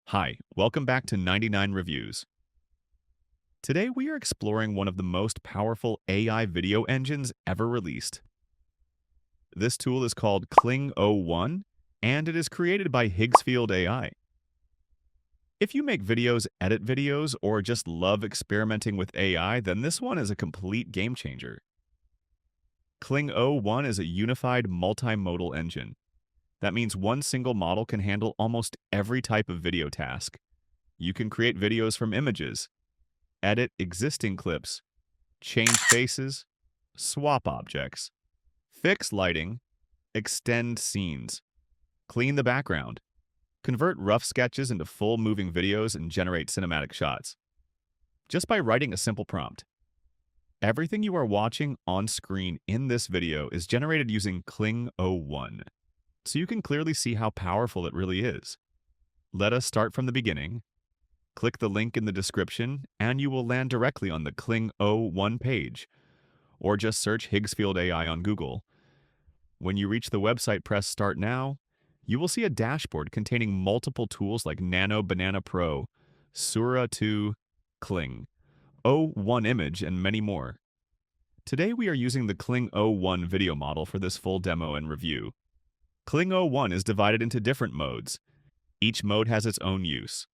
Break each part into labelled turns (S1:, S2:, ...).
S1: Hi, welcome back to 99 Reviews. Today we are exploring one of the most powerful AI video engines ever released. This tool is called Kling O1, and it is created by Higgsfield AI. If you make videos, edit videos, or just love experimenting with AI, then this one is a complete game changer. Kling O1 is a unified multimodal engine. That means one single model can handle almost every type of video task. You can create videos from images, edit existing clips, change faces, swap objects, fix lighting, extend scenes, clean the background, convert rough sketches into full moving videos, and generate cinematic shots. Just by writing a simple prompt. Everything you are watching on screen in this video is generated using Kling O1, so you can clearly see how powerful it really is. Let us start from the beginning. Click the link in the description, and you will land directly on the Kling O1 page, or just search Higgsfield AI on Google. When you reach the website, press Start Now. You will see a dashboard containing multiple tools like Nano Banana Pro, Sura 2, Kling O1 Image, and many more. Today we are using the Kling O1 video model for this full demo and review. Kling O1 is divided into different modes. Each mode has its own use.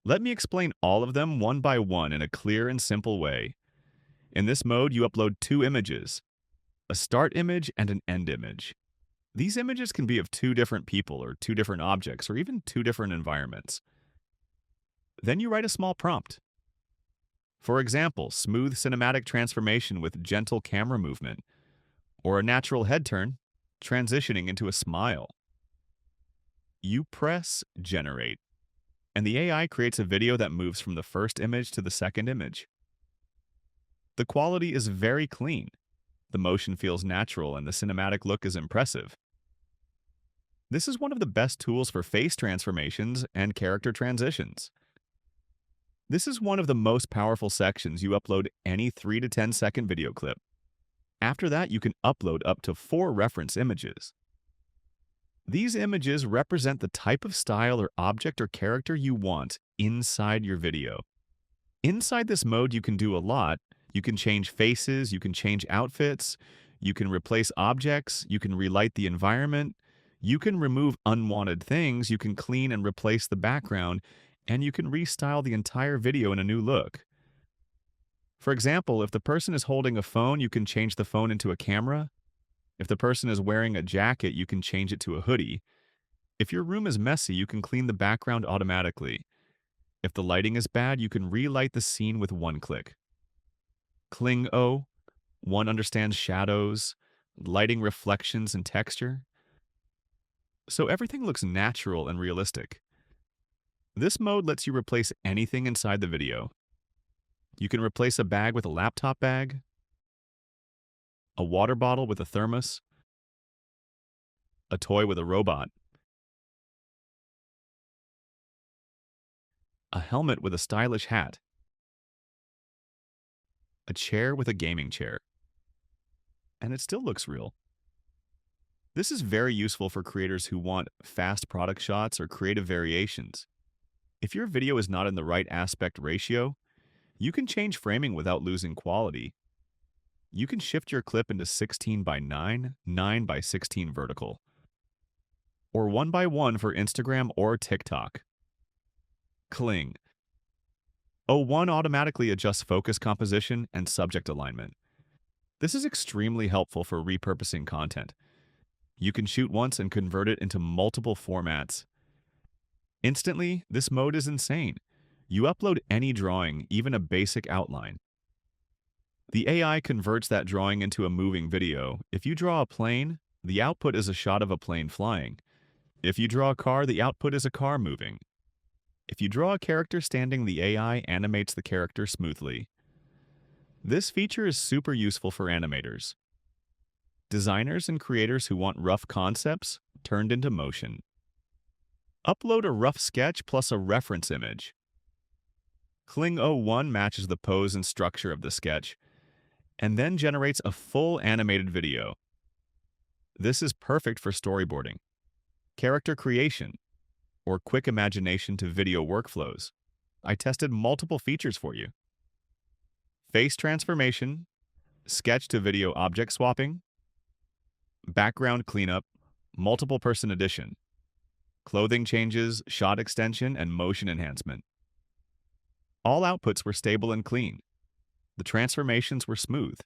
S1: Let me explain all of them one by one in a clear and simple way. In this mode, you upload two images, a start image and an end image. These images can be of two different people or two different objects or even two different environments. Then you write a small prompt. For example, smooth cinematic transformation with gentle camera movement, or a natural head turn, transitioning into a smile. You press Generate, and the AI creates a video that moves from the first image to the second image. The quality is very clean. The motion feels natural and the cinematic look is impressive. This is one of the best tools for face transformations and character transitions. This is one of the most powerful sections. You upload any 3 to 10 second video clip. After that, you can upload up to 4 reference images. These images represent the type of style or object or character you want inside your video. Inside this mode, you can do a lot. You can change faces, you can change outfits, you can replace objects, you can relight the environment, you can remove unwanted things, you can clean and replace the background, and you can restyle the entire video in a new look. For example, if the person is holding a phone, you can change the phone into a camera. If the person is wearing a jacket, you can change it to a hoodie. If your room is messy, you can clean the background automatically. If the lighting is bad, you can relight the scene with one click. Kling O1 understands shadows, lighting, reflections, and texture, so everything looks natural and realistic. This mode lets you replace anything inside the video. You can replace a bag with a laptop bag, a water bottle with a thermos, a toy with a robot, a helmet with a stylish hat, a chair with a gaming chair, and it still looks real. This is very useful for creators who want fast product shots or creative variations. If your video is not in the right aspect ratio, you can change framing without losing quality. You can shift your clip into 16 by 9, 9 by 16 vertical, or 1 by 1 for Instagram or TikTok. Kling O1 automatically adjusts focus composition and subject alignment. This is extremely helpful for repurposing content. You can shoot once and convert it into multiple formats. Instantly, this mode is insane. You upload any drawing, even a basic outline. The AI converts that drawing into a moving video. If you draw a plane, the output is a shot of a plane flying. If you draw a car, the output is a car moving. If you draw a character standing, the AI animates the character smoothly. This feature is super useful for animators, designers, and creators who want rough concepts turned into motion. Upload a rough sketch plus a reference image. Kling O1 matches the pose and structure of the sketch, and then generates a full animated video. This is perfect for storyboarding, character creation, or quick imagination to video workflows. I tested multiple features for you. Face transformation, sketch to video object swapping, background cleanup, multiple person edition, clothing changes, shot extension, and motion enhancement. All outputs were stable and clean. The transformations were smooth.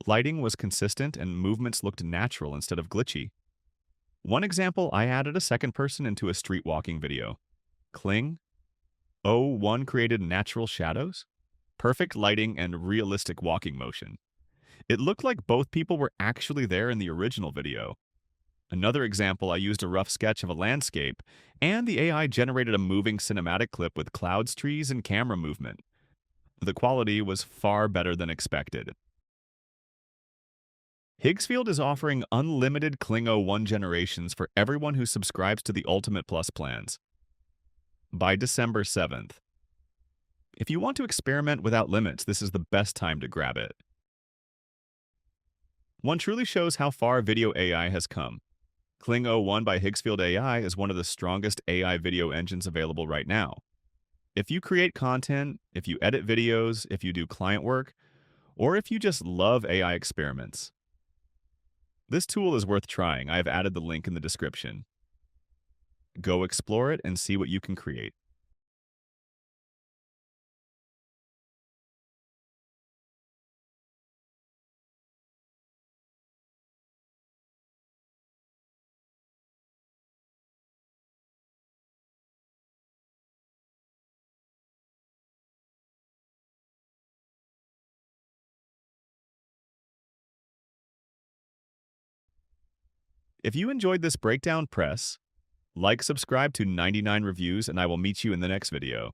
S1: Lighting was consistent and movements looked natural instead of glitchy. One example, I added a second person into a street walking video. Kling O1 created natural shadows, perfect lighting, and realistic walking motion. It looked like both people were actually there in the original video. Another example, I used a rough sketch of a landscape, and the AI generated a moving cinematic clip with clouds, trees, and camera movement. The quality was far better than expected. Higgsfield is offering unlimited Kling O1 generations for everyone who subscribes to the Ultimate Plus plans by December 7th. If you want to experiment without limits, this is the best time to grab it. One truly shows how far video AI has come. Kling O1 by Higgsfield AI is one of the strongest AI video engines available right now. If you create content, if you edit videos, if you do client work, or if you just love AI experiments, this tool is worth trying. I have added the link in the description. Go explore it and see what you can create. If you enjoyed this breakdown, press like, subscribe to 99 Reviews, and I will meet you in the next video.